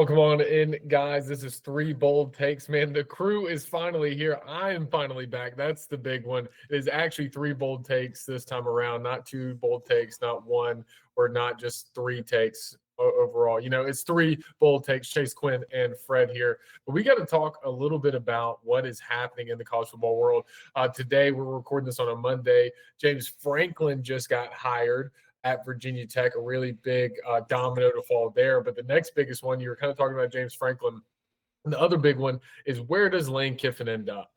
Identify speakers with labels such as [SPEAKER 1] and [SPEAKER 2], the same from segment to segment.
[SPEAKER 1] Welcome on in, guys. This is Three Bold Takes, man. The crew is finally here. I am finally back. That's the big one. It is actually three bold takes this time around, not two bold takes, not one, or not just three takes overall. It's three bold takes. Chase, Quinn, and Fred here. But we got to talk a little bit about what is happening in the college football world. Today, we're recording this on a Monday. James Franklin just got hired at Virginia Tech, a really big domino to fall there. But the next biggest one, you were kind of talking about James Franklin. And the other big one is, where does Lane Kiffin end up?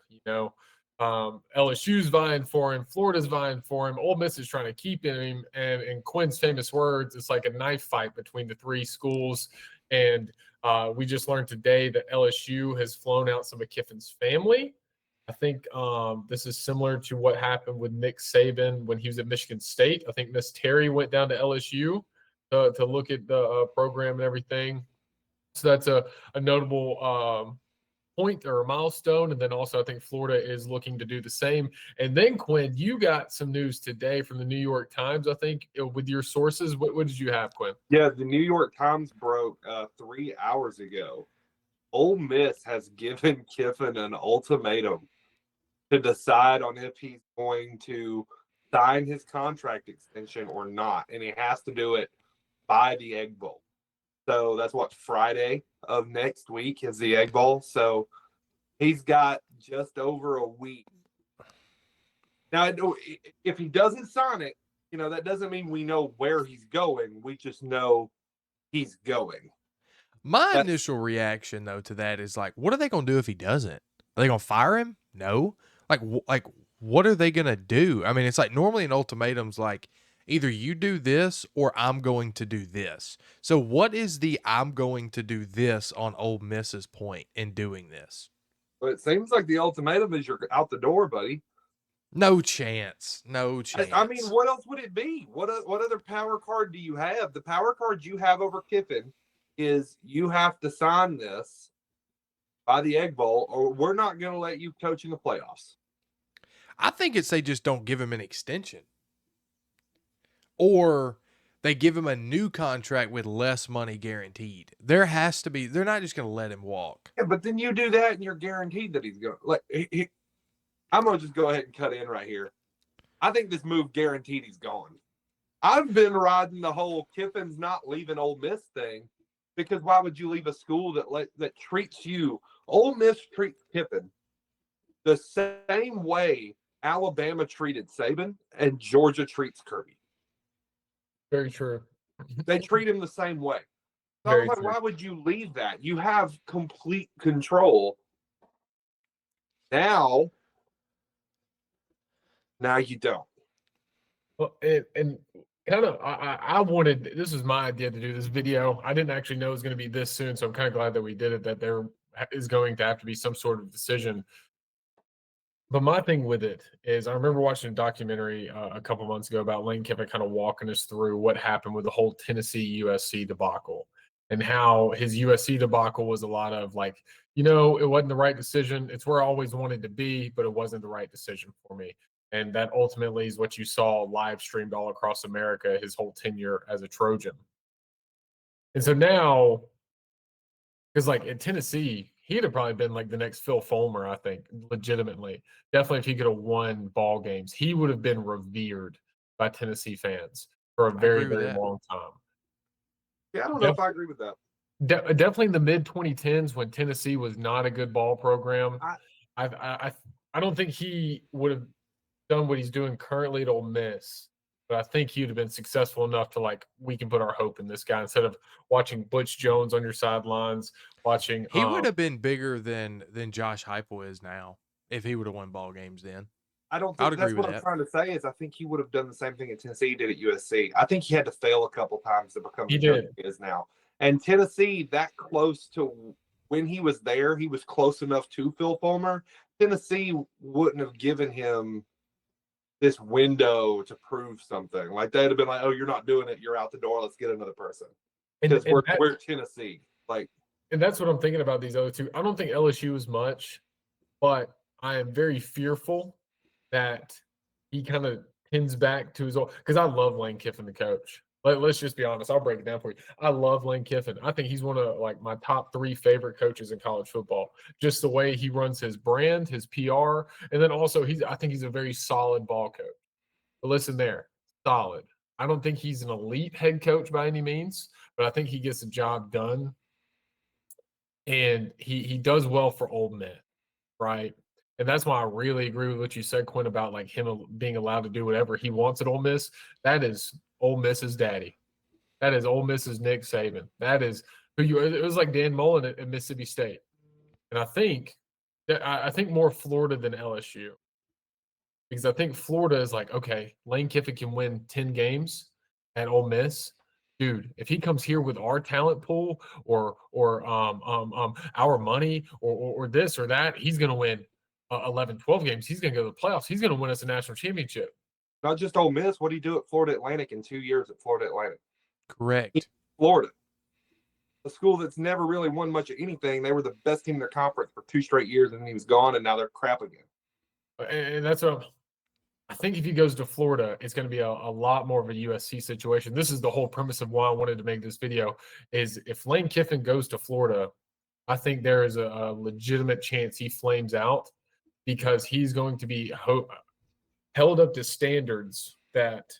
[SPEAKER 1] LSU's vying for him. Florida's vying for him. Ole Miss is trying to keep him. And in Quinn's famous words, it's like a knife fight between the three schools. And we just learned today that LSU has flown out some of Kiffin's family. I think this is similar to what happened with Nick Saban when he was at Michigan State. I think Miss Terry went down to LSU to look at the program and everything. So that's a notable point or a milestone. And then also I think Florida is looking to do the same. And then, Quinn, you got some news today from the New York Times, I think, with your sources. What did you have, Quinn?
[SPEAKER 2] Yeah, the New York Times broke 3 hours ago. Ole Miss has given Kiffin an ultimatum to decide on if he's going to sign his contract extension or not. And he has to do it by the Egg Bowl. So that's what, Friday of next week is the Egg Bowl. So he's got just over a week. Now, if he doesn't sign it, that doesn't mean we know where he's going. We just know he's going.
[SPEAKER 3] My initial reaction, though, to that is like, what are they going to do if he doesn't? Are they going to fire him? No. Like, what are they going to do? I mean, it's like normally an ultimatum's like, either you do this or I'm going to do this. So what is the I'm going to do this on Ole Miss's point in doing this?
[SPEAKER 2] Well, it seems like the ultimatum is you're out the door, buddy.
[SPEAKER 3] No chance. No chance.
[SPEAKER 2] I mean, what else would it be? What other power card do you have? The power card you have over Kiffin is you have to sign this by the Egg Bowl, or we're not going to let you coach in the playoffs.
[SPEAKER 3] I think it's they just don't give him an extension. Or they give him a new contract with less money guaranteed. There has to be, they're not just going to let him walk.
[SPEAKER 2] Yeah, but then you do that and you're guaranteed that he's going to. I'm going to just go ahead and cut in right here. I think this move guaranteed he's gone. I've been riding the whole Kiffin's not leaving Ole Miss thing, because why would you leave a school that treats you? Ole Miss treats Kiffin the same way Alabama treated Saban and Georgia treats Kirby.
[SPEAKER 1] Very true.
[SPEAKER 2] They treat him the same way. So I was like, why would you leave that? You have complete control. Now you don't.
[SPEAKER 1] Well, and kind of, I wanted, this was my idea to do this video. I didn't actually know it was going to be this soon, so I'm kind of glad that we did it, that there is going to have to be some sort of decision. But my thing with it is, I remember watching a documentary a couple months ago about Lane Kiffin kind of walking us through what happened with the whole Tennessee USC debacle, and how his USC debacle was a lot of like, it wasn't the right decision. It's where I always wanted to be, but it wasn't the right decision for me. And that ultimately is what you saw live streamed all across America, his whole tenure as a Trojan. And so now, because like in Tennessee, he'd have probably been like the next Phil Fulmer, I think, legitimately. Definitely if he could have won ball games, he would have been revered by Tennessee fans for a very, very long time.
[SPEAKER 2] Yeah, I don't know if I agree with that.
[SPEAKER 1] Definitely in the mid-2010s when Tennessee was not a good ball program. I don't think he would have done what he's doing currently at Ole Miss, but I think he would have been successful enough to like, we can put our hope in this guy instead of watching Butch Jones on your sidelines.
[SPEAKER 3] He would have been bigger than Josh Heupel is now if he would have won ball games then.
[SPEAKER 2] I don't think that's what I'm trying to say is I think he would have done the same thing at Tennessee he did at USC. I think he had to fail a couple times to become the coach he is now. And Tennessee, that close to when he was there, he was close enough to Phil Fulmer. Tennessee wouldn't have given him this window to prove something. Like they'd have been like, "Oh, you're not doing it. You're out the door. Let's get another person." Because we're Tennessee.
[SPEAKER 1] And that's what I'm thinking about these other two. I don't think LSU is much, but I am very fearful that he kind of pins back to his old, because I love Lane Kiffin, the coach. Let's just be honest. I'll break it down for you. I love Lane Kiffin. I think he's one of like my top 3 favorite coaches in college football. Just the way he runs his brand, his PR, and then also I think he's a very solid ball coach. But listen there, solid. I don't think he's an elite head coach by any means, but I think he gets the job done, and he does well for Ole Miss, right? And that's why I really agree with what you said, Quinn, about like him being allowed to do whatever he wants at Ole Miss. That is Ole Miss's daddy. That is Ole Miss's Nick Saban. That is who you. It was like Dan Mullen at Mississippi State, and I think more Florida than LSU, because I think Florida is like, okay, Lane Kiffin can win 10 games at Ole Miss. Dude, if he comes here with our talent pool or our money or this or that, he's going to win 11, 12 games. He's going to go to the playoffs. He's going to win us a national championship.
[SPEAKER 2] Not just Ole Miss. What did he do at Florida Atlantic in 2 years at Florida Atlantic?
[SPEAKER 3] Correct.
[SPEAKER 2] Florida, a school that's never really won much of anything. They were the best team in their conference for 2 straight years, and he was gone, and now they're crap again.
[SPEAKER 1] And that's what I think. If he goes to Florida, it's going to be a lot more of a USC situation. This is the whole premise of why I wanted to make this video, is if Lane Kiffin goes to Florida, I think there is a legitimate chance he flames out, because he's going to be held up to standards that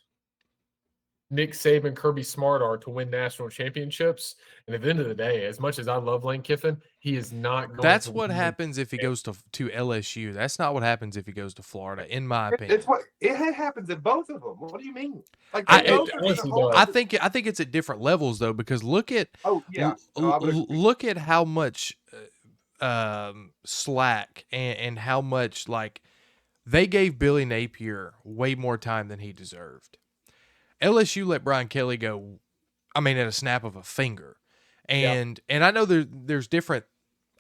[SPEAKER 1] Nick Saban, Kirby Smart are to win national championships. And at the end of the day, as much as I love Lane Kiffin, he is not going
[SPEAKER 3] That's
[SPEAKER 1] to
[SPEAKER 3] what
[SPEAKER 1] win.
[SPEAKER 3] happens if he goes to LSU. That's not what happens if he goes to Florida, in my opinion.
[SPEAKER 2] It's what it happens at both of them. What do you mean? Like
[SPEAKER 3] I-
[SPEAKER 2] they both
[SPEAKER 1] it
[SPEAKER 2] are
[SPEAKER 1] honestly
[SPEAKER 2] gonna hold
[SPEAKER 1] does.
[SPEAKER 3] I think it's at different levels though, because look at
[SPEAKER 2] Oh yeah, no, I would agree.
[SPEAKER 3] look at how much slack and how much like they gave Billy Napier way more time than he deserved. LSU let Brian Kelly go, I mean, at a snap of a finger. And I know there's different,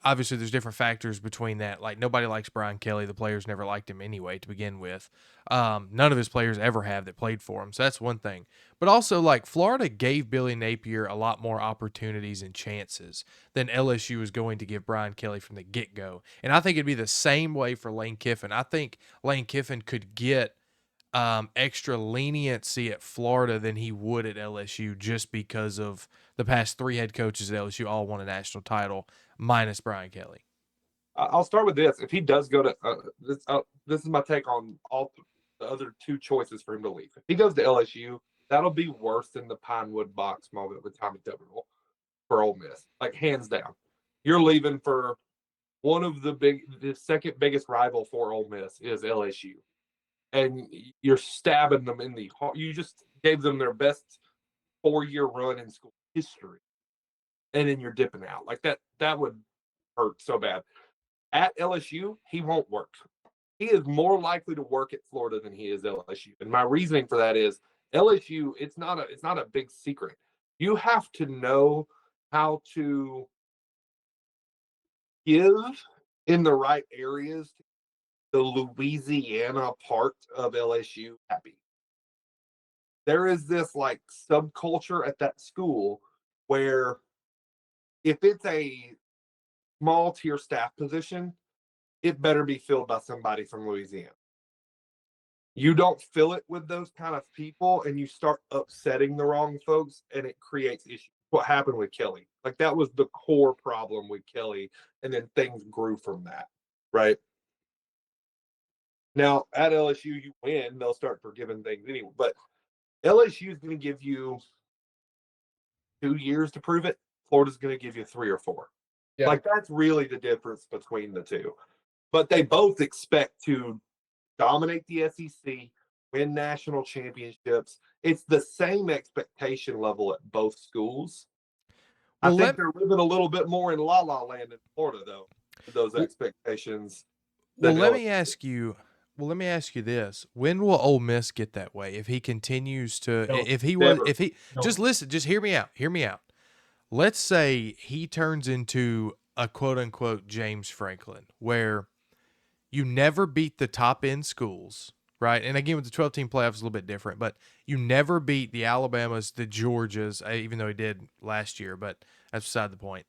[SPEAKER 3] obviously there's different factors between that. Like nobody likes Brian Kelly. The players never liked him anyway to begin with. None of his players ever have that played for him. So that's one thing. But also like Florida gave Billy Napier a lot more opportunities and chances than LSU is going to give Brian Kelly from the get-go. And I think it'd be the same way for Lane Kiffin. I think Lane Kiffin could get extra leniency at Florida than he would at LSU, just because of the past 3 head coaches at LSU all won a national title, minus Brian Kelly.
[SPEAKER 2] I'll start with this. If he does go to this is my take on all the other 2 choices for him to leave. If he goes to LSU, that'll be worse than the Pinewood box moment with Tommy Tuberville for Ole Miss, like hands down. You're leaving for one of the second biggest rival for Ole Miss is LSU, and you're stabbing them in the heart. You just gave them their best 4-year run in school history, and then you're dipping out like that. That would hurt so bad. At LSU, he won't work. He is more likely to work at Florida than he is LSU. And my reasoning for that is LSU, it's not a big secret. You have to know how to give in the right areas to the Louisiana part of LSU happy. There is this like subculture at that school where if it's a small tier staff position, it better be filled by somebody from Louisiana. You don't fill it with those kind of people and you start upsetting the wrong folks and it creates issues. What happened with Kelly? Like that was the core problem with Kelly, and then things grew from that, right? Now at LSU, you win, they'll start forgiving things anyway. But LSU is going to give you 2 years to prove it. Florida's going to give you 3 or 4.
[SPEAKER 1] Yeah.
[SPEAKER 2] Like that's really the difference between the two. But they both expect to dominate the SEC, win national championships. It's the same expectation level at both schools.
[SPEAKER 3] Well,
[SPEAKER 2] I think they're living a little bit more in La La Land in Florida, though, with those expectations.
[SPEAKER 3] Well, let me ask you this: when will Ole Miss get that way? If he continues to, just listen, just hear me out. Hear me out. Let's say he turns into a quote unquote James Franklin, where you never beat the top end schools, right? And again, with the 12-team playoffs, it's a little bit different, but you never beat the Alabamas, the Georgias, even though he did last year, but that's beside the point.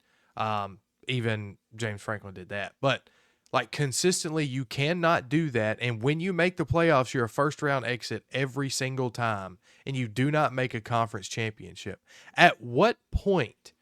[SPEAKER 3] Even James Franklin did that. But Like consistently, you cannot do that. And when you make the playoffs, you're a first round exit every single time, and you do not make a conference championship. At what point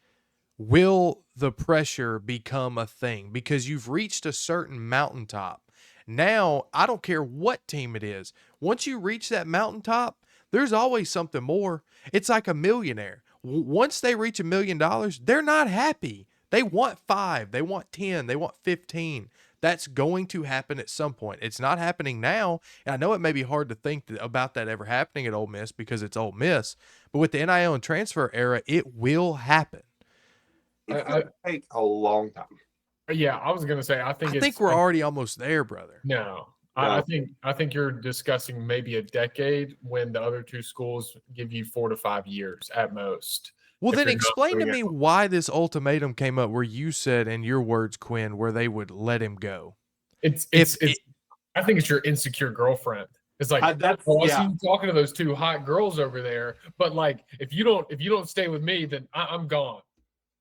[SPEAKER 3] will the pressure become a thing? Because you've reached a certain mountaintop. Now, I don't care what team it is. Once you reach that mountaintop, there's always something more. It's like a millionaire. Once they reach $1 million, they're not happy. They want 5, they want 10, they want 15. That's going to happen at some point. It's not happening now. And I know it may be hard to think about that ever happening at Ole Miss because it's Ole Miss, but with the NIL and transfer era, it will happen.
[SPEAKER 2] It's going to take a long time.
[SPEAKER 1] Yeah, I was gonna say I think
[SPEAKER 3] we're already almost there, brother.
[SPEAKER 1] No.
[SPEAKER 2] No.
[SPEAKER 1] I think you're discussing maybe a decade when the other two schools give you 4 to 5 years at most.
[SPEAKER 3] Well,
[SPEAKER 1] if
[SPEAKER 3] then
[SPEAKER 1] you're not
[SPEAKER 3] explain to
[SPEAKER 1] doing
[SPEAKER 3] me
[SPEAKER 1] it.
[SPEAKER 3] why this ultimatum came up where you said, in your words, Quinn, where they would let him go.
[SPEAKER 1] It's
[SPEAKER 3] If
[SPEAKER 1] I think it's your insecure girlfriend. It's like,
[SPEAKER 2] That's
[SPEAKER 1] oh, I
[SPEAKER 2] yeah.
[SPEAKER 1] see you talking to those 2 hot girls over there, but like if you don't stay with me, then I'm gone.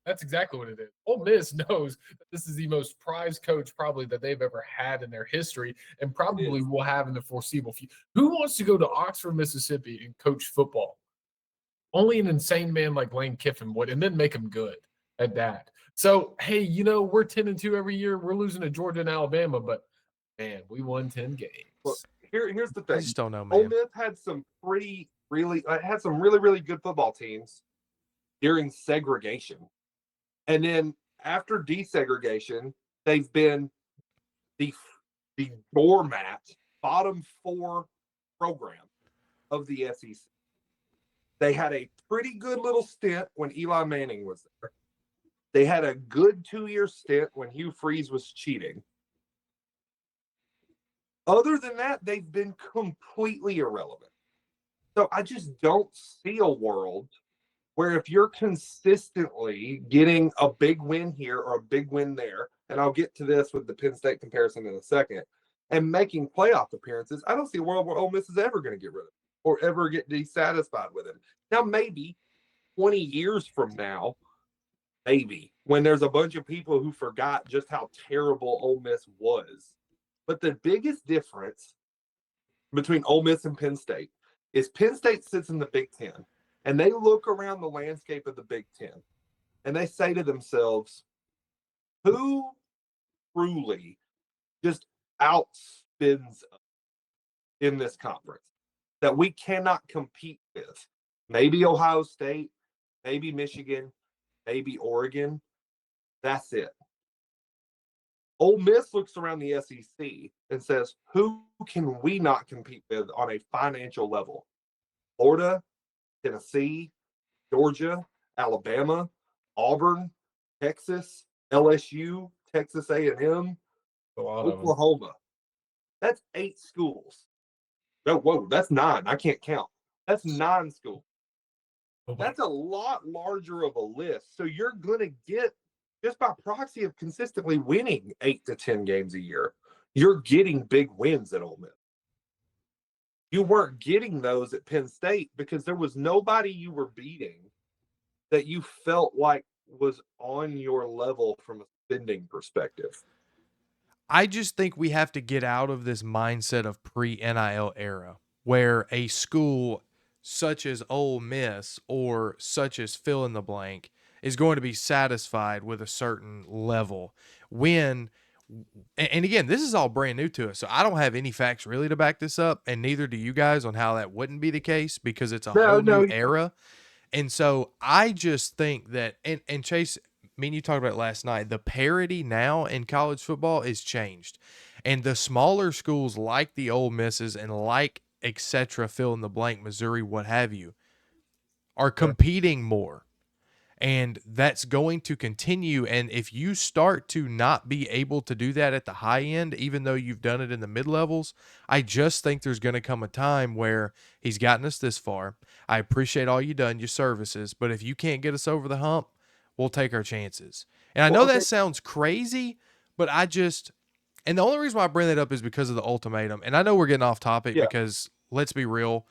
[SPEAKER 1] That's exactly what it is. Ole Miss knows that this is the most prized coach probably that they've ever had in their history, and probably
[SPEAKER 2] is.
[SPEAKER 1] will have in the foreseeable future. Who wants to go to Oxford, Mississippi, and coach football? Only an insane man like Lane Kiffin would, and then make him good at that. So hey, we're 10-2 every year. We're losing to Georgia and Alabama, but man, we won 10 games.
[SPEAKER 2] Well, here's the
[SPEAKER 3] I
[SPEAKER 2] thing.
[SPEAKER 3] just don't know,
[SPEAKER 2] Ole
[SPEAKER 3] man.
[SPEAKER 2] Miss had some really good football teams during segregation, and then after desegregation, they've been the doormat, bottom 4 program of the SEC. They had a pretty good little stint when Eli Manning was there. They had a good 2-year stint when Hugh Freeze was cheating. Other than that, they've been completely irrelevant. So I just don't see a world where if you're consistently getting a big win here or a big win there, and I'll get to this with the Penn State comparison in a second, and making playoff appearances, I don't see a world where Ole Miss is ever going to get rid of him or ever get dissatisfied with him. Now, maybe 20 years from now, maybe, when there's a bunch of people who forgot just how terrible Ole Miss was. But the biggest difference between Ole Miss and Penn State is Penn State sits in the Big Ten, and they look around the landscape of the Big Ten, and they say to themselves, who truly just outspins us in this conference that we cannot compete with? Maybe Ohio State, maybe Michigan, maybe Oregon. That's it. Ole Miss looks around the SEC and says, who can we not compete with on a financial level? Florida, Tennessee, Georgia, Alabama, Auburn, Texas, LSU, Texas A&M, Oklahoma. That's 8 schools. No, whoa, that's 9. I can't count. That's 9 schools. That's a lot larger of a list. So you're going to get, just by proxy of consistently winning 8 to 10 games a year, you're getting big wins at Ole Miss. You weren't getting those at Penn State because there was nobody you were beating that you felt like was on your level from a spending perspective.
[SPEAKER 3] I just think we have to get out of this mindset of pre-NIL era where a school such as Ole Miss or such as fill in the blank is going to be satisfied with a certain level when, and again, this is all brand new to us, so I don't have any facts really to back this up, and neither do you guys on how that wouldn't be the case because it's a whole new era. And so I just think that, and Chase, me and you talked about it last night, the parity now in college football is changed. And the smaller schools like the Ole Misses and like et cetera, fill in the blank, Missouri, what have you, are competing more. And that's going to continue. And if you start to not be able to do that at the high end, even though you've done it in the mid levels, I just think there's going to come a time where he's gotten us this far. I appreciate all you done, your services, but if you can't get us over the hump, we'll take our chances. And I know that sounds crazy, but and the only reason why I bring that up is because of the ultimatum. And I know we're getting off topic because let's be real.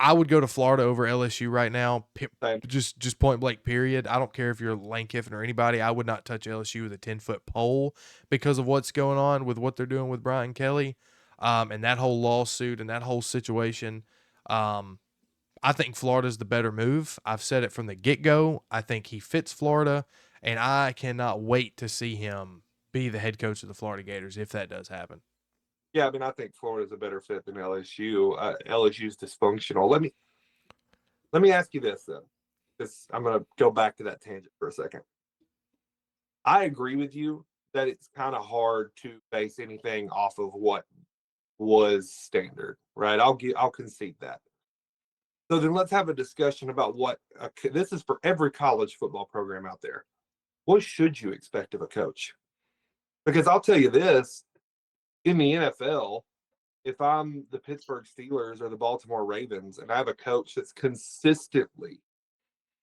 [SPEAKER 3] I would go to Florida over LSU right now.
[SPEAKER 2] Same.
[SPEAKER 3] Just point blank, period. I don't care if you're Lane Kiffin or anybody. I would not touch LSU with a 10-foot pole because of what's going on with what they're doing with Brian Kelly, and that whole lawsuit and that whole situation. I think Florida's the better move. I've said it from the get-go. I think he fits Florida, and I cannot wait to see him be the head coach of the Florida Gators if that does happen.
[SPEAKER 2] Yeah, I mean, I think Florida's a better fit than LSU. LSU's dysfunctional. Let me ask you this then, because I'm going to go back to that tangent for a second. I agree with you that it's kind of hard to base anything off of what was standard, right? I'll concede that. So then let's have a discussion about what this is for every college football program out there. What should you expect of a coach? Because I'll tell you this, in the NFL, if I'm the Pittsburgh Steelers or the Baltimore Ravens and I have a coach that's consistently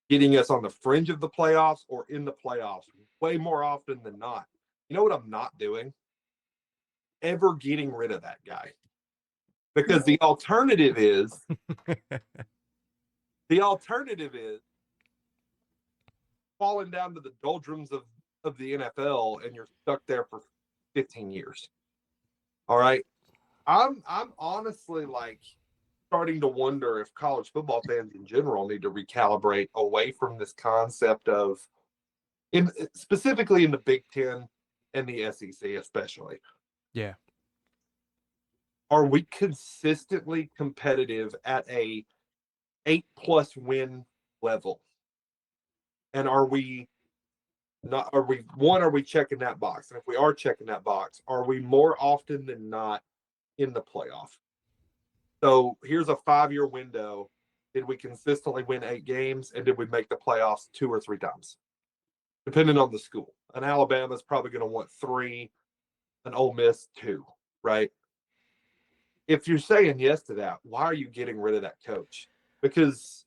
[SPEAKER 2] getting us on the fringe of the playoffs or in the playoffs way more often than not, you know what I'm not doing? Ever getting rid of that guy. Because the alternative is falling down to the doldrums of the NFL and you're stuck there for 15 years. All right. I'm honestly like starting to wonder if college football fans in general need to recalibrate away from this concept of specifically in the Big Ten and the SEC especially.
[SPEAKER 3] Yeah.
[SPEAKER 2] Are we consistently competitive at a 8+ win level? And are we checking that box? And if we are checking that box, are we more often than not in the playoff? So here's a 5-year window. Did we consistently win 8 games, and did we make the playoffs 2 or 3 times? Depending on the school. An Alabama's probably going to want 3, an Ole Miss 2, right? If you're saying yes to that, why are you getting rid of that coach? Because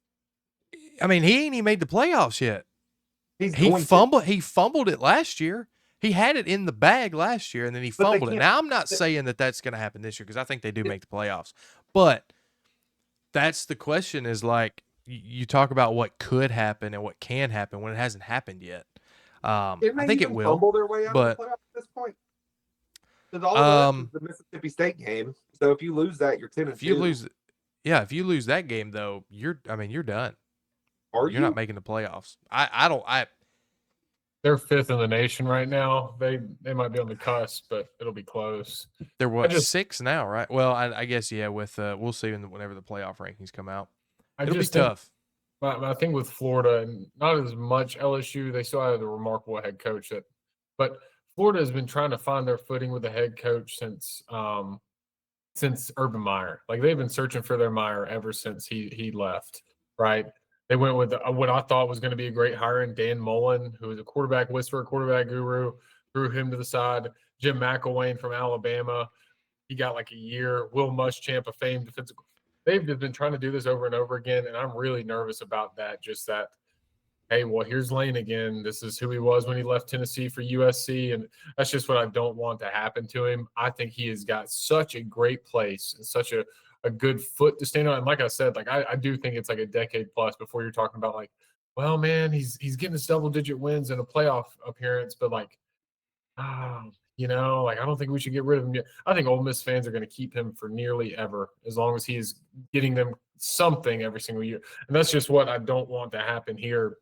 [SPEAKER 3] I mean, he ain't even made the playoffs yet.
[SPEAKER 2] he
[SPEAKER 3] fumbled it last year. He had it in the bag last year, and then he fumbled it. Now, I'm not saying that that's going to happen this year because I think they do make the playoffs. But that's the question is like you talk about what could happen and what can happen when it hasn't happened yet. I think it will.
[SPEAKER 2] Fumble their way out of the playoffs at this point. Because all of this is the Mississippi State game. So if you lose that, you're 10-2.
[SPEAKER 3] If you lose that game though, you're done. You're not making the playoffs.
[SPEAKER 1] They're 5th in the nation right now. They might be on the cusp, but it'll be close.
[SPEAKER 3] They're what 6 now, right? Well, I guess yeah. With we'll see whenever the playoff rankings come out. It'll be tough.
[SPEAKER 1] My thing with Florida, and not as much LSU, they still have a remarkable head coach but Florida has been trying to find their footing with the head coach since Urban Meyer. Like they've been searching for their Meyer ever since he left, right? They went with what I thought was going to be a great hire in Dan Mullen, who was a quarterback whisperer, quarterback guru, threw him to the side. Jim McElwain from Alabama, he got like a year. Will Muschamp, a famed defensive. They've just been trying to do this over and over again, and I'm really nervous about that. Just that, hey, well, here's Lane again. This is who he was when he left Tennessee for USC, and that's just what I don't want to happen to him. I think he has got such a great place and such a good foot to stand on. And like I said, like I do think it's like a decade plus before you're talking about like, well, man, he's getting us double-digit wins in a playoff appearance, but like, like I don't think we should get rid of him yet. I think Ole Miss fans are going to keep him for nearly ever, as long as he is getting them something every single year. And that's just what I don't want to happen here,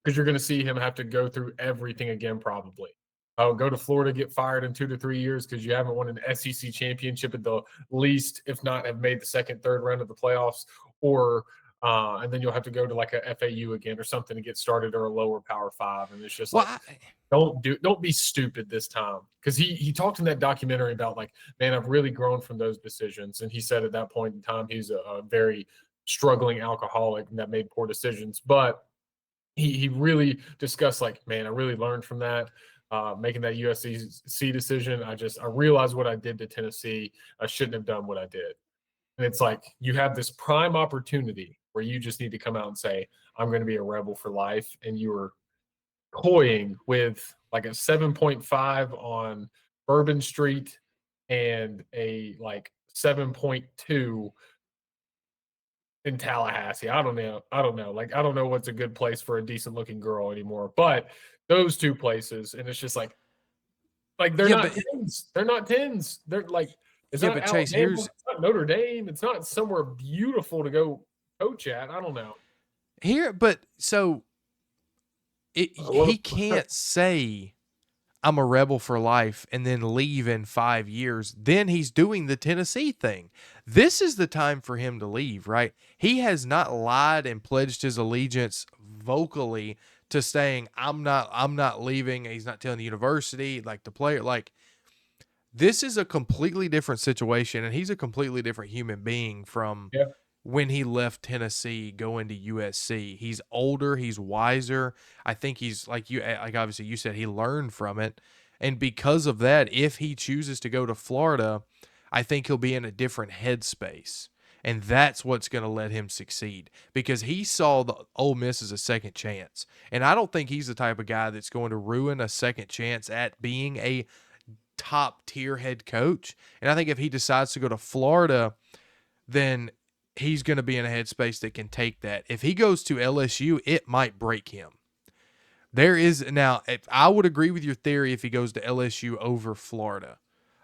[SPEAKER 1] because you're going to see him have to go through everything again probably. Go to Florida, get fired in 2 to 3 years because you haven't won an SEC championship at the least, if not have made the second, third round of the playoffs, or and then you'll have to go to like a FAU again or something to get started, or a lower Power 5. And it's just don't be stupid this time, because he talked in that documentary about like, man, I've really grown from those decisions. And he said at that point in time he's a very struggling alcoholic that made poor decisions, but he really discussed like, man, I really learned from that. Making that USC decision, I realized what I did to Tennessee. I shouldn't have done what I did. And it's like you have this prime opportunity where you just need to come out and say, I'm going to be a rebel for life. And you were toying with like a 7.5 on Bourbon Street and a like 7.2 in Tallahassee. I don't know. Like, I don't know what's a good place for a decent looking girl anymore. But those two places, and it's just like they're
[SPEAKER 3] Yeah,
[SPEAKER 1] not
[SPEAKER 3] but
[SPEAKER 1] tens. They're not tens. They're like it's
[SPEAKER 3] yeah,
[SPEAKER 1] not
[SPEAKER 3] but Chase,
[SPEAKER 1] Alabama.
[SPEAKER 3] here's
[SPEAKER 1] It's not Notre Dame. It's not somewhere beautiful to go coach at. I don't know.
[SPEAKER 3] but so
[SPEAKER 2] What
[SPEAKER 3] he can't say I'm a rebel for life and then leave in 5 years. Then he's doing the Tennessee thing. This is the time for him to leave, right? He has not lied and pledged his allegiance vocally to saying I'm not leaving. He's not telling the university, like the player, like this is a completely different situation, and he's a completely different human being from
[SPEAKER 1] Yeah.
[SPEAKER 3] when he left Tennessee going to USC. He's older, he's wiser. I think he's like obviously you said he learned from it. And because of that, if he chooses to go to Florida, I think he'll be in a different headspace. And that's what's going to let him succeed because he saw the Ole Miss as a second chance. And I don't think he's the type of guy that's going to ruin a second chance at being a top tier head coach. And I think if he decides to go to Florida, then he's going to be in a headspace that can take that. If he goes to LSU, it might break him. There is now, if I would agree with your theory if he goes to LSU over Florida.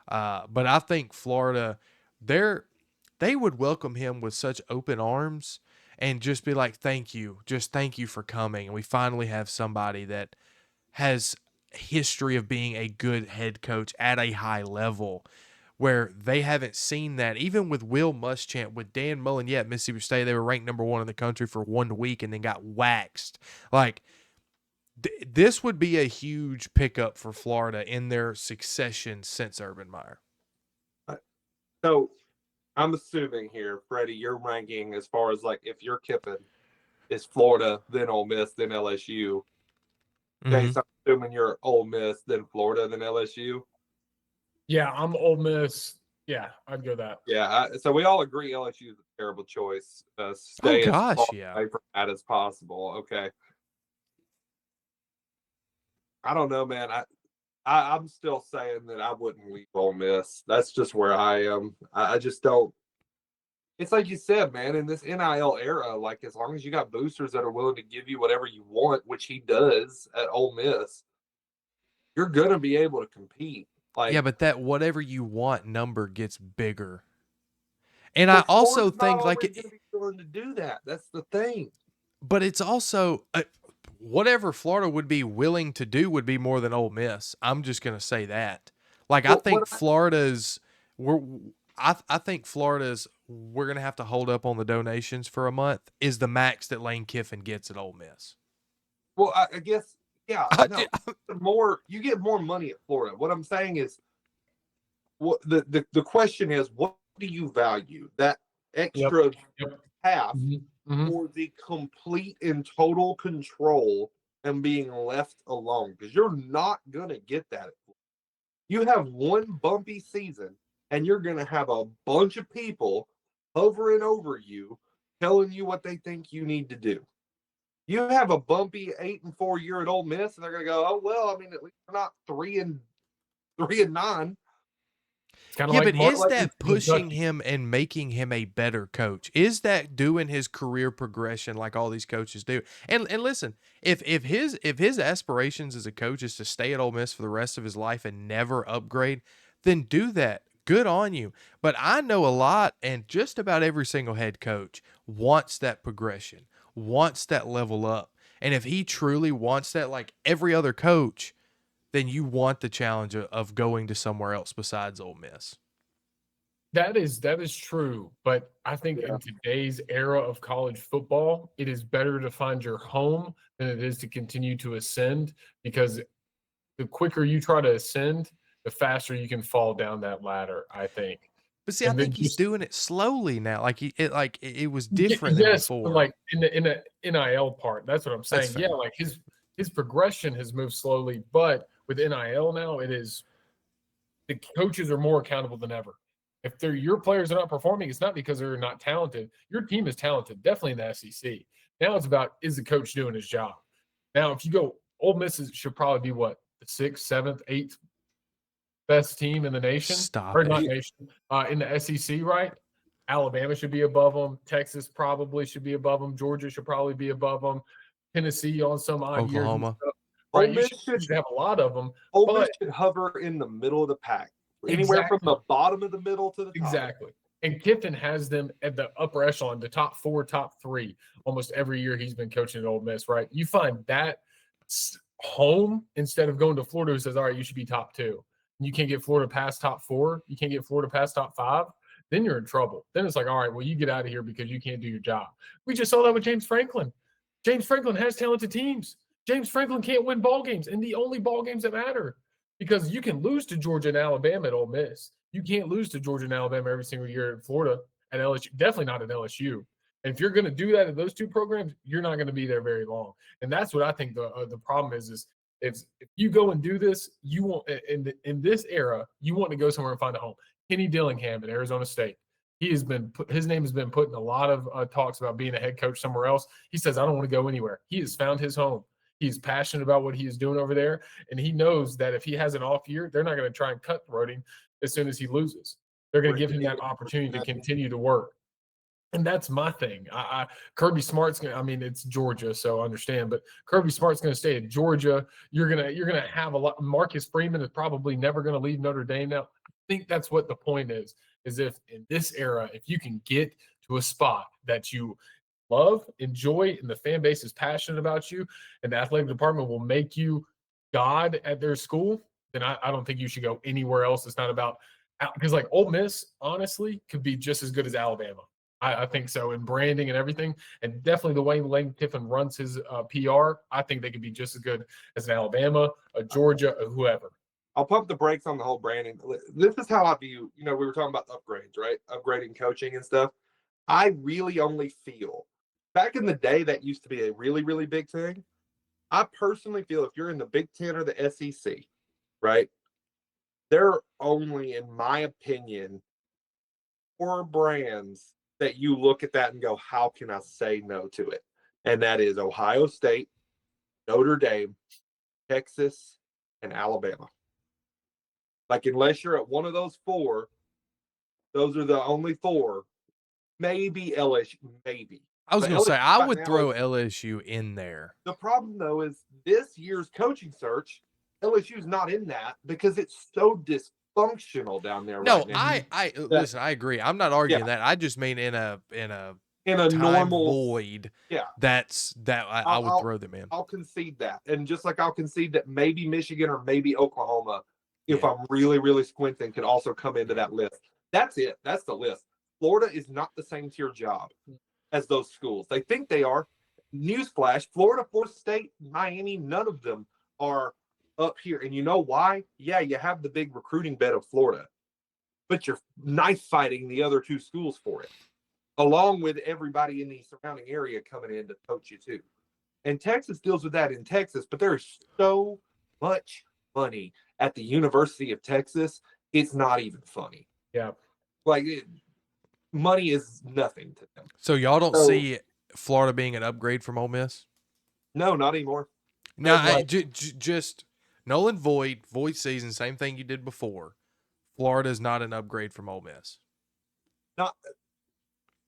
[SPEAKER 3] But I think Florida, they would welcome him with such open arms and just be like, thank you. Just thank you for coming. And we finally have somebody that has history of being a good head coach at a high level where they haven't seen that. Even with Will Muschamp, with Dan Mullen, at Mississippi State, they were ranked number 1 in the country for 1 week and then got waxed. Like, this would be a huge pickup for Florida in their succession since Urban Meyer.
[SPEAKER 2] So I'm assuming here, Freddie, you're ranking as far as like if you're Kiffin, is Florida, then Ole Miss, then LSU. Chase, I'm assuming you're Ole Miss, then Florida, then LSU.
[SPEAKER 1] Yeah, I'm Ole Miss. Yeah, I'd go that.
[SPEAKER 2] Yeah, so we all agree LSU is a terrible choice. Stay as far away from that as possible. Okay. I don't know, man. I'm still saying that I wouldn't leave Ole Miss. That's just where I am. I just don't. It's like you said, man. In this NIL era, like as long as you got boosters that are willing to give you whatever you want, which he does at Ole Miss, you're gonna be able to compete. Like,
[SPEAKER 3] yeah, but that whatever you want number gets bigger. And I also think like
[SPEAKER 2] going to be willing to do that. That's the thing.
[SPEAKER 3] But it's also whatever Florida would be willing to do would be more than Ole Miss. I'm just gonna say that. Like I think Florida's I think Florida's we're gonna have to hold up on the donations for a month is the max that Lane Kiffin gets at Ole Miss.
[SPEAKER 2] Well, I guess yeah. No, you get more money at Florida. What I'm saying is, what the question is, what do you value that extra half for the complete and total control and being left alone? Because you're not gonna get that. You have one bumpy season, and you're gonna have a bunch of people hovering over you, telling you what they think you need to do. You have a bumpy 8-4 year at Ole Miss, and they're gonna go, "Oh well, I mean, at least we're not 3-9."
[SPEAKER 3] Yeah, but is that pushing him and making him a better coach? Is that doing his career progression like all these coaches do? And listen, if his aspirations as a coach is to stay at Ole Miss for the rest of his life and never upgrade, then do that. Good on you. But I know a lot, and just about every single head coach wants that progression, wants that level up. And if he truly wants that, like every other coach, then you want the challenge of going to somewhere else besides Ole Miss.
[SPEAKER 1] That is true, but I think in today's era of college football, it is better to find your home than it is to continue to ascend because the quicker you try to ascend, the faster you can fall down that ladder, I think.
[SPEAKER 3] But see, I think he's doing it slowly now. Like it was different than before.
[SPEAKER 1] But like in the NIL part, that's what I'm saying. Yeah, like his progression has moved slowly, but with NIL now, it is the coaches are more accountable than ever. If your players are not performing, it's not because they're not talented. Your team is talented, definitely in the SEC. Now it's about is the coach doing his job. Now, if you go, Ole Miss should probably be what the 6th, 7th, 8th best team in the nation,
[SPEAKER 3] Stop
[SPEAKER 1] or
[SPEAKER 3] it.
[SPEAKER 1] not nation, in the SEC, right? Alabama should be above them. Texas probably should be above them. Georgia should probably be above them. Tennessee on some odd years.
[SPEAKER 3] Oklahoma.
[SPEAKER 1] Right,
[SPEAKER 2] Ole
[SPEAKER 1] you
[SPEAKER 2] Miss
[SPEAKER 1] should have a lot of them.
[SPEAKER 2] Ole Miss
[SPEAKER 1] But
[SPEAKER 2] should hover in the middle of the pack, anywhere from the bottom of the middle to the top.
[SPEAKER 1] exactly. And Kiffin has them at the upper echelon, the top 4, top 3, almost every year he's been coaching at Ole Miss, right? You find that home instead of going to Florida, who says, all right, you should be top 2. You can't get Florida past top 4. You can't get Florida past top 5. Then you're in trouble. Then it's like, all right, well, you get out of here because you can't do your job. We just saw that with James Franklin. James Franklin has talented teams. James Franklin can't win ball games, and the only ball games that matter, because you can lose to Georgia and Alabama at Ole Miss. You can't lose to Georgia and Alabama every single year at Florida at LSU. Definitely not at LSU. And if you're going to do that at those 2 programs, you're not going to be there very long. And that's what I think the problem is if you go and do this, you want in this era, you want to go somewhere and find a home. Kenny Dillingham at Arizona State. His name has been put in a lot of talks about being a head coach somewhere else. He says, I don't want to go anywhere. He has found his home. He's passionate about what he is doing over there, and he knows that if he has an off year, they're not going to try and cutthroat him as soon as he loses. They're going to give him that opportunity to continue to work. And that's my thing. Kirby Smart's gonna. I mean, it's Georgia, so I understand. But Kirby Smart's going to stay at Georgia. You're gonna have a lot. Marcus Freeman is probably never going to leave Notre Dame. Now, I think that's what the point is. Is if in this era, if you can get to a spot that you love, enjoy, and the fan base is passionate about you, and the athletic department will make you God at their school, then I don't think you should go anywhere else. It's not about because like Ole Miss, honestly, could be just as good as Alabama. I think so in branding and everything, and definitely the way Lane Kiffin runs his PR. I think they could be just as good as an Alabama, a Georgia, or whoever.
[SPEAKER 2] I'll pump the brakes on the whole branding. This is how I view. We were talking about upgrades, right? Upgrading coaching and stuff. I really only feel back in the day that used to be a really, really big thing. I personally feel if you're in the Big Ten or the SEC, right, there are only, in my opinion, 4 brands that you look at that and go, how can I say no to it? And that is Ohio State, Notre Dame, Texas, and Alabama. Like, unless you're at one of those 4, those are the only 4. Maybe LSU, maybe.
[SPEAKER 3] I was
[SPEAKER 2] But
[SPEAKER 3] going to say,
[SPEAKER 2] LSU
[SPEAKER 3] I
[SPEAKER 2] right
[SPEAKER 3] would
[SPEAKER 2] now
[SPEAKER 3] throw
[SPEAKER 2] is-
[SPEAKER 3] LSU in there.
[SPEAKER 2] The problem, though, is this year's coaching search, LSU's not in that because it's so dysfunctional down there
[SPEAKER 3] No,
[SPEAKER 2] right now.
[SPEAKER 3] listen, I agree. I'm not arguing
[SPEAKER 2] Yeah.
[SPEAKER 3] that. I just mean in a
[SPEAKER 2] In a
[SPEAKER 3] time
[SPEAKER 2] normal
[SPEAKER 3] void.
[SPEAKER 2] Yeah.
[SPEAKER 3] I would throw them in.
[SPEAKER 2] I'll concede that. And just like I'll concede that maybe Michigan or maybe Oklahoma, if
[SPEAKER 3] Yeah.
[SPEAKER 2] I'm really, really squinting, could also come into that list. That's it. That's the list. Florida is not the same tier job as those schools. They think they are. Newsflash, Florida, Florida State, Miami, none of them are up here. And you know why? Yeah, you have the big recruiting bed of Florida, but you're knife fighting the other 2 schools for it, along with everybody in the surrounding area coming in to coach you too. And Texas deals with that in Texas, but there's so much money at the University of Texas, it's not even funny.
[SPEAKER 1] Yeah.
[SPEAKER 2] Like, money is nothing to them.
[SPEAKER 3] So y'all don't see Florida being an upgrade from Ole Miss?
[SPEAKER 2] No, not anymore.
[SPEAKER 3] No, just null and void season, same thing you did before. Florida is not an upgrade from Ole Miss.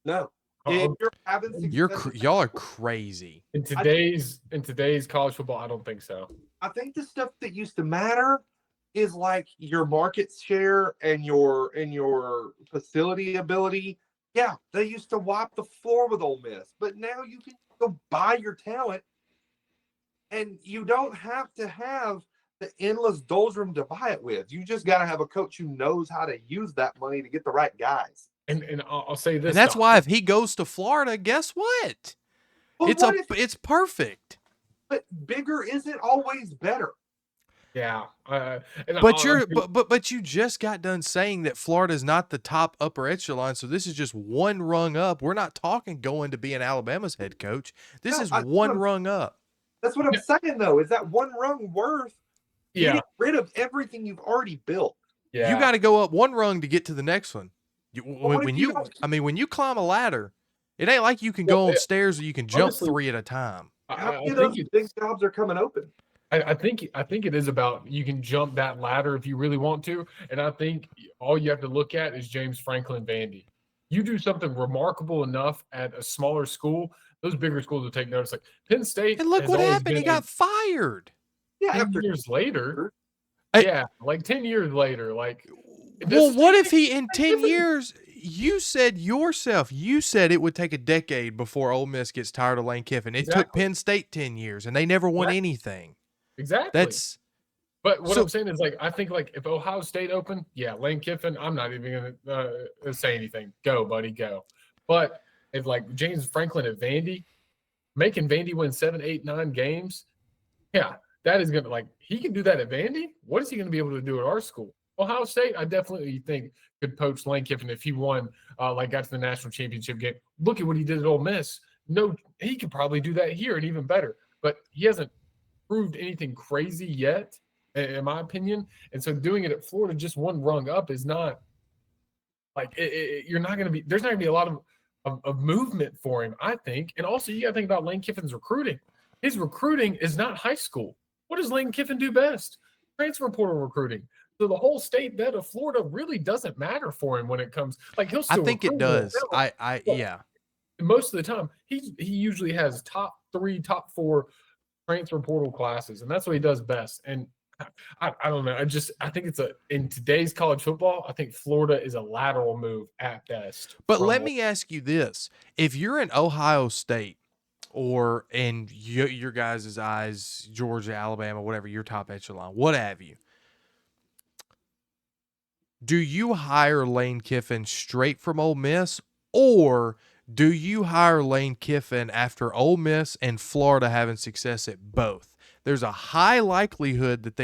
[SPEAKER 2] No. If you're having
[SPEAKER 3] Y'all are crazy.
[SPEAKER 1] In today's college football, I don't think so.
[SPEAKER 2] I think the stuff that used to matter is like your market share and your facility ability. Yeah, they used to wipe the floor with Ole Miss, but now you can go buy your talent, and you don't have to have the endless doldrum to buy it with. You just got to have a coach who knows how to use that money to get the right guys.
[SPEAKER 1] And I'll say this.
[SPEAKER 3] And that's why if he goes to Florida, guess what?
[SPEAKER 2] Well,
[SPEAKER 3] It's perfect.
[SPEAKER 2] But bigger isn't always better.
[SPEAKER 1] Yeah.
[SPEAKER 3] But you just got done saying that Florida is not the top upper echelon, so this is just one rung up. We're not talking going to be an Alabama's head coach. This is one rung up.
[SPEAKER 2] That's what I'm saying, though. Is that one rung worth getting rid of everything you've already built?
[SPEAKER 1] Yeah.
[SPEAKER 3] You got to go up one rung to get to the next one. When you climb a ladder, it ain't like you can go on stairs or you can jump 3 at a time.
[SPEAKER 2] I think big jobs are coming open.
[SPEAKER 1] I think it is about you can jump that ladder if you really want to, and I think all you have to look at is James Franklin Vandy. you do something remarkable enough at a smaller school, those bigger schools will take notice. Like Penn State
[SPEAKER 3] And look
[SPEAKER 1] has
[SPEAKER 3] what
[SPEAKER 1] always
[SPEAKER 3] happened.
[SPEAKER 1] been
[SPEAKER 3] He got fired.
[SPEAKER 2] Yeah,
[SPEAKER 1] 10
[SPEAKER 2] after
[SPEAKER 1] years later.
[SPEAKER 3] I-
[SPEAKER 1] Yeah, like 10 years later. Like that's
[SPEAKER 3] Well,
[SPEAKER 1] the
[SPEAKER 3] what
[SPEAKER 1] same
[SPEAKER 3] if
[SPEAKER 1] thing
[SPEAKER 3] he in
[SPEAKER 1] with
[SPEAKER 3] 10
[SPEAKER 1] Kiffin.
[SPEAKER 3] years, you said it would take a decade before Ole Miss gets tired of Lane Kiffin. It took
[SPEAKER 1] Exactly.
[SPEAKER 3] Penn State 10 years and they never won
[SPEAKER 1] Exactly.
[SPEAKER 3] anything.
[SPEAKER 1] Exactly.
[SPEAKER 3] That's
[SPEAKER 1] But what
[SPEAKER 3] so
[SPEAKER 1] I'm saying is, like, I think, like, if Ohio State opened, yeah, Lane Kiffin, I'm not even gonna say anything. Go, buddy, go. But if like James Franklin at Vandy, making Vandy win 7, 8, 9 games, yeah, that is gonna like he can do that at Vandy. What is he gonna be able to do at our school? Ohio State, I definitely think could poach Lane Kiffin if he won, like got to the national championship game. Look at what he did at Ole Miss. No, he could probably do that here and even better. But he hasn't proved anything crazy yet, in my opinion. And so doing it at Florida just one rung up is not like you're not going to be. There's not going to be a lot of movement for him, I think. And also, you got to think about Lane Kiffin's recruiting. His recruiting is not high school. What does Lane Kiffin do best? Transfer portal recruiting. So the whole state bet of Florida really doesn't matter for him when it comes. Like he'll
[SPEAKER 3] I
[SPEAKER 1] still
[SPEAKER 3] think it
[SPEAKER 1] recruit well.
[SPEAKER 3] does.
[SPEAKER 1] But
[SPEAKER 3] Yeah.
[SPEAKER 1] most of the time, he usually has top 3, top 4 transfer portal classes, and that's what he does best. And I don't know. I think it's in today's college football, I think Florida is a lateral move at best.
[SPEAKER 3] But let me ask you this. If you're in Ohio State or in your guys' eyes, Georgia, Alabama, whatever, your top echelon, what have you, do you hire Lane Kiffin straight from Ole Miss, or do you hire Lane Kiffin after Ole Miss and Florida having success at both? There's a high likelihood that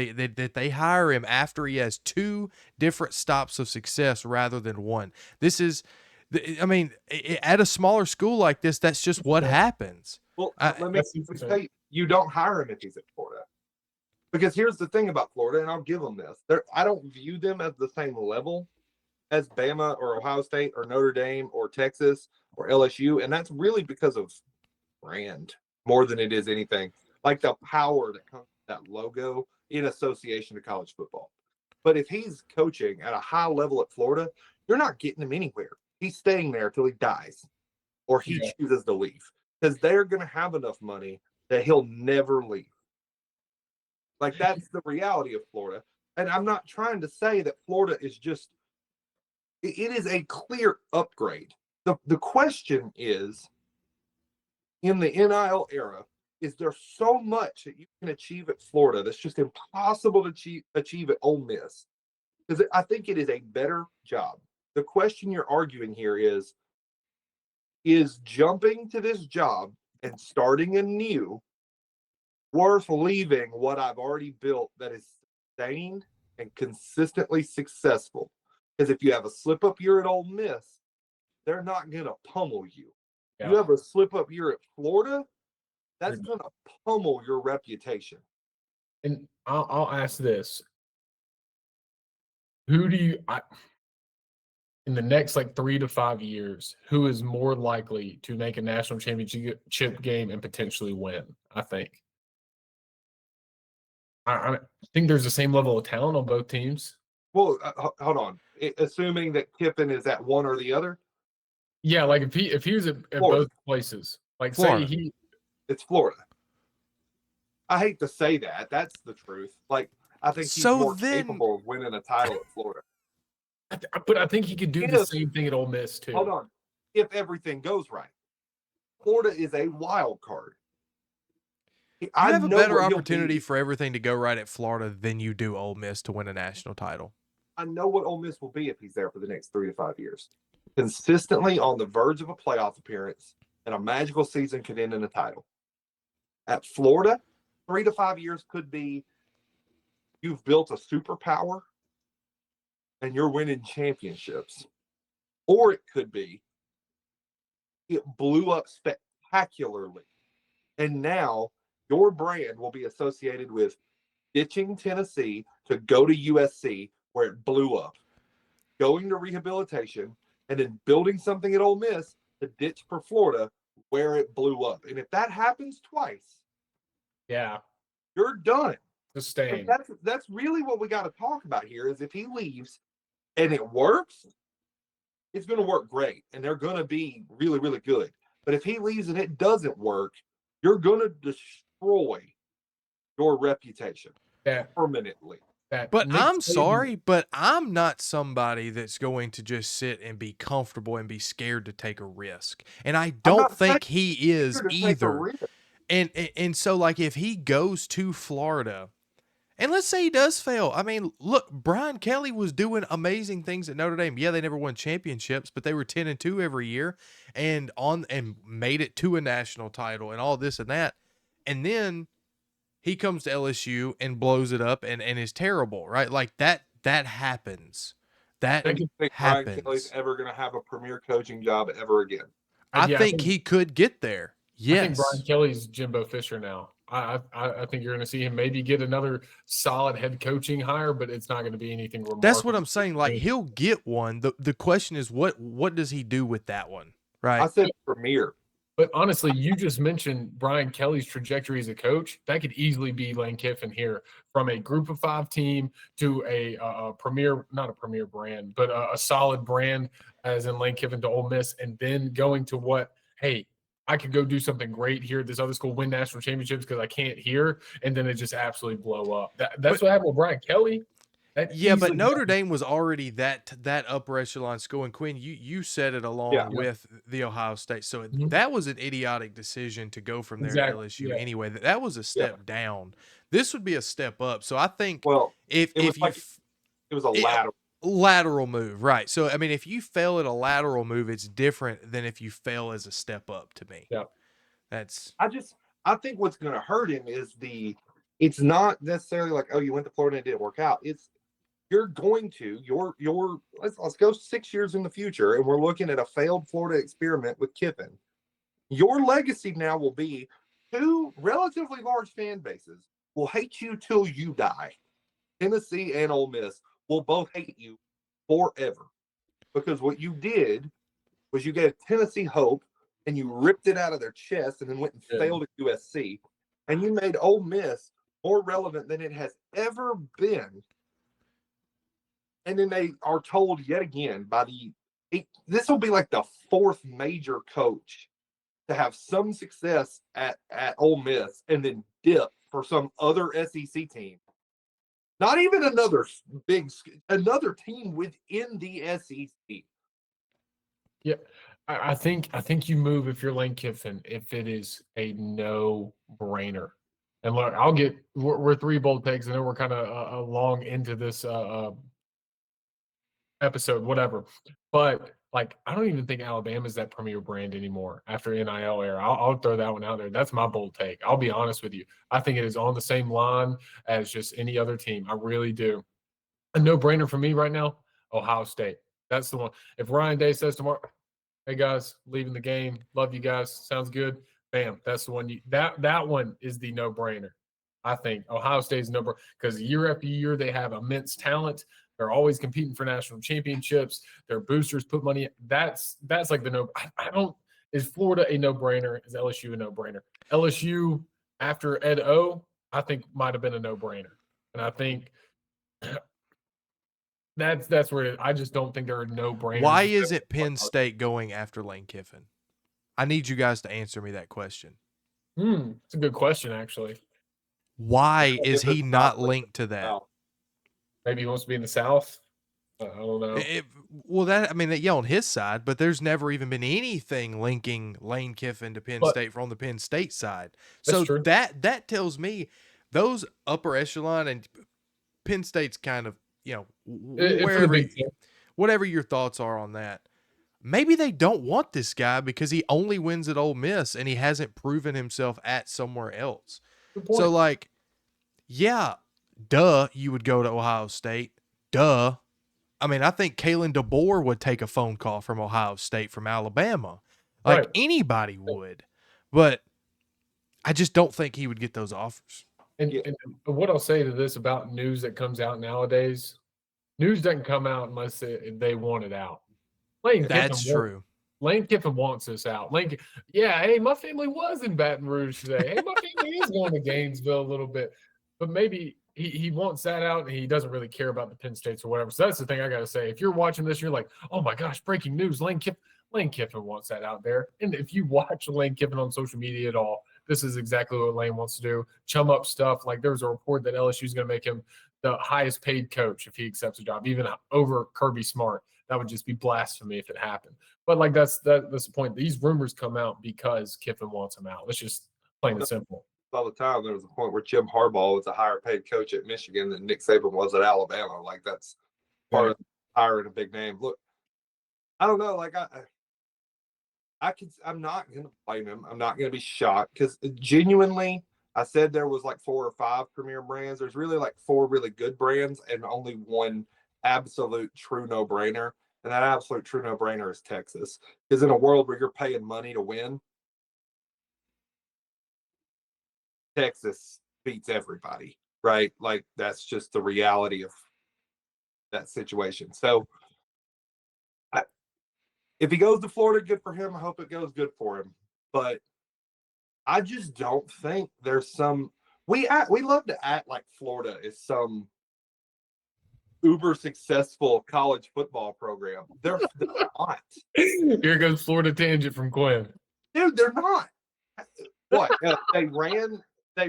[SPEAKER 3] they hire him after he has 2 different stops of success rather than one. This is, I mean, at a smaller school like this, that's just what happens.
[SPEAKER 2] Well,
[SPEAKER 3] I-
[SPEAKER 2] let me say, you don't hire him if he's at Florida. Because here's the thing about Florida, and I'll give them this. I don't view them as the same level as Bama or Ohio State or Notre Dame or Texas or LSU. And that's really because of brand more than it is anything. Like the power that comes with that logo in association to college football. But if he's coaching at a high level at Florida, you're not getting him anywhere. He's staying there till he dies or he chooses to leave because they're going to have enough money that he'll never leave. Like that's the reality of Florida. And I'm not trying to say that Florida is just, it is a clear upgrade. The question is, in the NIL era, is there so much that you can achieve at Florida that's just impossible to achieve at Ole Miss? Because I think it is a better job. The question you're arguing here is jumping to this job and starting anew worth leaving what I've already built that is sustained and consistently successful? Because if you have a slip up year at Ole Miss, they're not going to pummel you.
[SPEAKER 1] Yeah.
[SPEAKER 2] You have a slip up year at Florida, that's going to pummel your reputation.
[SPEAKER 1] And I'll ask this: who do you, in the next like 3 to 5 years, who is more likely to make a national championship game and potentially win? I think. I think there's the same level of talent on both teams.
[SPEAKER 2] Well, hold on. Assuming that Kiffin is at one or the other.
[SPEAKER 1] Yeah, like if he was at both places, like
[SPEAKER 3] Florida.
[SPEAKER 1] say
[SPEAKER 2] it's Florida. I hate to say that. That's the truth. Like I think he's more capable of winning a title at Florida.
[SPEAKER 1] But I think he could do the same thing at Ole Miss too.
[SPEAKER 2] Hold on. If everything goes right, Florida is a wild card.
[SPEAKER 3] You have a better opportunity for everything to go right at Florida than you do Ole Miss to win a national title.
[SPEAKER 2] I know what Ole Miss will be if he's there for the next 3 to 5 years. Consistently on the verge of a playoff appearance, and a magical season could end in a title. At Florida, 3 to 5 years could be you've built a superpower and you're winning championships. Or it could be it blew up spectacularly. And now your brand will be associated with ditching Tennessee to go to USC where it blew up, going to rehabilitation, and then building something at Ole Miss to ditch for Florida where it blew up. And if that happens twice, you're done.
[SPEAKER 1] Sustained.
[SPEAKER 2] That's really what we got to talk about here is if he leaves and it works, it's going to work great, and they're going to be really, really good. But if he leaves and it doesn't work, you're going to destroy your reputation
[SPEAKER 1] that
[SPEAKER 2] permanently.
[SPEAKER 1] that
[SPEAKER 3] But
[SPEAKER 1] Nick
[SPEAKER 3] I'm
[SPEAKER 1] Saban,
[SPEAKER 3] sorry, but I'm not somebody that's going to just sit and be comfortable and be scared to take a risk. And I
[SPEAKER 2] I'm
[SPEAKER 3] don't
[SPEAKER 2] not saying
[SPEAKER 3] think he is
[SPEAKER 2] you're to take a
[SPEAKER 3] either.
[SPEAKER 2] risk.
[SPEAKER 3] And so like if he goes to Florida, and let's say he does fail. I mean, look, Brian Kelly was doing amazing things at Notre Dame. Yeah, they never won championships, but they were 10-2 every year and made it to a national title and all this and that. And then he comes to LSU and blows it up and is terrible, right? Like that happens. That
[SPEAKER 2] I don't think Brian Kelly's
[SPEAKER 3] happens.
[SPEAKER 2] ever going to have a premier coaching job ever again.
[SPEAKER 3] I
[SPEAKER 1] yeah,
[SPEAKER 3] think he could get there.
[SPEAKER 1] I think Brian
[SPEAKER 3] Yes.
[SPEAKER 1] Kelly's Jimbo Fisher now. I think you're going to see him maybe get another solid head coaching hire, but it's not going to be anything remarkable.
[SPEAKER 3] That's what I'm saying. Like he'll get one. The question is what does he do with that one? Right.
[SPEAKER 2] I said premier.
[SPEAKER 1] But honestly, you just mentioned Brian Kelly's trajectory as a coach. That could easily be Lane Kiffin here, from a group of 5 team to a premier, not a premier brand, but a solid brand, as in Lane Kiffin to Ole Miss, and then going to what, hey, I could go do something great here at this other school, win national championships because I can't here, and then it just absolutely blow up. That's what happened with Brian Kelly.
[SPEAKER 3] Yeah, but Notre Dame was already that upper echelon school, and Quinn, you said it along with the Ohio State, so that was an idiotic decision to go from there to LSU anyway. That was a step down. This would be a step up. So I think
[SPEAKER 2] it was a
[SPEAKER 3] lateral move, right? So I mean, if you fail at a lateral move, it's different than if you fail as a step up. To me,
[SPEAKER 2] I think what's going to hurt him is it's not necessarily like, oh, you went to Florida and it didn't work out. You're going to let's go 6 years in the future, and we're looking at a failed Florida experiment with Kiffin. Your legacy now will be 2 relatively large fan bases will hate you till you die. Tennessee and Ole Miss will both hate you forever, because what you did was you gave Tennessee hope and you ripped it out of their chest and then went and failed at USC, and you made Ole Miss more relevant than it has ever been. And then they are told yet again this will be like the 4th major coach to have some success at Ole Miss and then dip for some other SEC team. Not even another team within the SEC.
[SPEAKER 1] Yeah, I think you move if you're Lane Kiffin if it is a no-brainer. And look, we're 3 bold takes, and then we're kind of long into this episode, whatever. But like, I don't even think Alabama's that premier brand anymore after NIL era. I'll throw that one out there. That's my bold take. I'll be honest with you. I think it is on the same line as just any other team. I really do. A no-brainer for me right now, Ohio State. That's the one. If Ryan Day says tomorrow, hey guys, leaving the game, love you guys, sounds good, bam, that's the one. That one is the no-brainer. I think Ohio State's no-brainer because year after year they have immense talent. They're always competing for national championships. Their boosters put money in. That's like the no. I don't. Is Florida a no-brainer? Is LSU a no-brainer? LSU after Ed O, I think might have been a no-brainer, and I think that's where I just don't think there are no-brainers.
[SPEAKER 3] Why is it Penn State going after Lane Kiffin? I need you guys to answer me that question.
[SPEAKER 1] It's a good question, actually.
[SPEAKER 3] Why is he not linked to that?
[SPEAKER 1] Maybe he wants to be in the South. I don't know.
[SPEAKER 3] On his side, but there's never even been anything linking Lane Kiffin to Penn State from the Penn State side. So that tells me those upper echelon and Penn State's kind of, whatever your thoughts are on that. Maybe they don't want this guy because he only wins at Ole Miss and he hasn't proven himself at somewhere else. So like, yeah, duh, you would go to Ohio State. Duh. I mean, I think Kalen DeBoer would take a phone call from Ohio State from Alabama. Like anybody would. But I just don't think he would get those offers.
[SPEAKER 1] And what I'll say to this about news that comes out nowadays, news doesn't come out unless they want it out.
[SPEAKER 3] That's true.
[SPEAKER 1] Lane Kiffin wants this out. Hey, my family was in Baton Rouge today. Hey, my family is going to Gainesville a little bit. But maybe he wants that out, and he doesn't really care about the Penn States or whatever. So that's the thing I got to say. If you're watching this, you're like, oh my gosh, breaking news! Lane Kiffin wants that out there. And if you watch Lane Kiffin on social media at all, this is exactly what Lane wants to do. Chum up stuff. Like there was a report that LSU is going to make him the highest paid coach if he accepts a job, even over Kirby Smart. That would just be blasphemy if it happened. But like that's the point. These rumors come out because Kiffin wants him out. It's just plain and simple.
[SPEAKER 2] All the time, there was a point where Jim Harbaugh was a higher paid coach at Michigan than Nick Saban was at Alabama. Like that's part of hiring a big name. Look, I don't know. Like I'm not gonna blame him. I'm not gonna be shocked because genuinely, I said there was like 4 or 5 premier brands. There's really like 4 really good brands and only one absolute true no brainer. And that absolute true no brainer is Texas. Because in a world where you're paying money to win, Texas beats everybody, right? Like that's just the reality of that situation. So if he goes to Florida, good for him. I hope it goes good for him. But I just don't think there's some we love to act like Florida is some uber successful college football program. They're not.
[SPEAKER 1] Here goes Florida tangent from Quinn.
[SPEAKER 2] Dude, they're not. What? They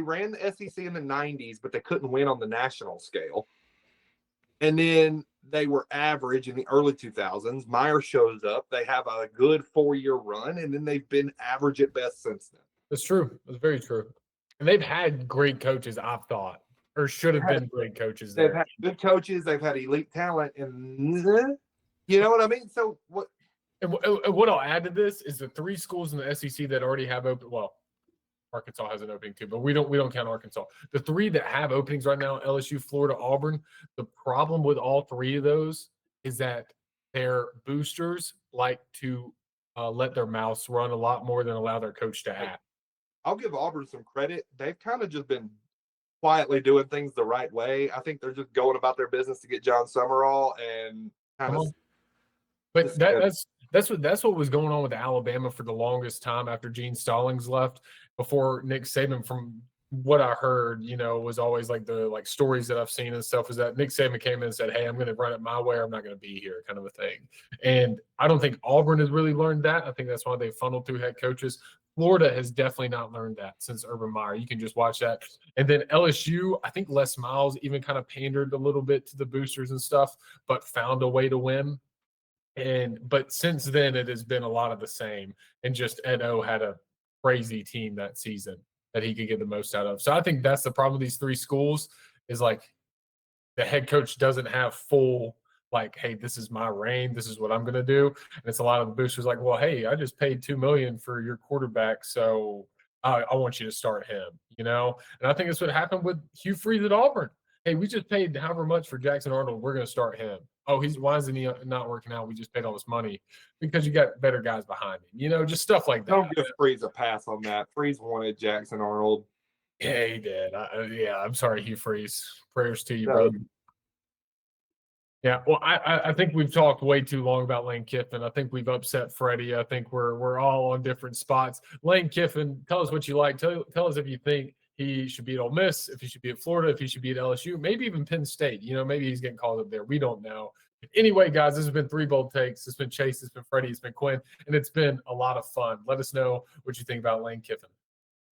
[SPEAKER 2] ran the SEC in the 90s, but they couldn't win on the national scale. And then they were average in the early 2000s. Meyer shows up. They have a good 4-year run, and then they've been average at best since then.
[SPEAKER 1] That's true. That's very true. And they've had great coaches, I've thought, or should have been great coaches.
[SPEAKER 2] They've had good coaches. They've had elite talent, and you know what I mean? So what?
[SPEAKER 1] And what I'll add to this is the 3 schools in the SEC that already have open. Well, Arkansas has an opening too, but we don't count Arkansas. The 3 that have openings right now: LSU, Florida, Auburn. The problem with all 3 of those is that their boosters like to let their mouths run a lot more than allow their coach to act.
[SPEAKER 2] I'll give Auburn some credit. They've kind of just been quietly doing things the right way. I think they're just going about their business to get John Summerall and kind of.
[SPEAKER 1] But that's what was going on with Alabama for the longest time after Gene Stallings left. Before Nick Saban, from what I heard, was always like the stories that I've seen and stuff, is that Nick Saban came in and said, "Hey, I'm going to run it my way, or I'm not going to be here," kind of a thing. And I don't think Auburn has really learned that. I think that's why they funneled through head coaches. Florida has definitely not learned that since Urban Meyer. You can just watch that. And then LSU, I think Les Miles even kind of pandered a little bit to the boosters and stuff, but found a way to win. But since then, it has been a lot of the same. And just Ed O had a crazy team that season that he could get the most out of. So I think that's the problem with these 3 schools is like the head coach doesn't have full hey, this is my reign, this is what I'm going to do. And it's a lot of the boosters like, well, hey, I just paid $2 million for your quarterback, so I want you to start him, And I think that's what happened with Hugh Freeze at Auburn. Hey, we just paid however much for Jackson Arnold. We're going to start him. Oh, why isn't he not working out? We just paid all this money because you got better guys behind him. Just stuff like that.
[SPEAKER 2] Don't give Freeze a pass on that. Freeze wanted Jackson Arnold.
[SPEAKER 1] Yeah, he did. I'm sorry, Hugh Freeze. Prayers to you, brother. Yeah, well, I think we've talked way too long about Lane Kiffin. I think we've upset Freddie. I think we're all on different spots. Lane Kiffin, tell us what you like. Tell us if you think he should be at Ole Miss, if he should be at Florida, if he should be at LSU, maybe even Penn State. Maybe he's getting called up there. We don't know. Anyway, guys, this has been 3 Bold Takes. It's been Chase, it's been Freddie, it's been Quinn, and it's been a lot of fun. Let us know what you think about Lane Kiffin.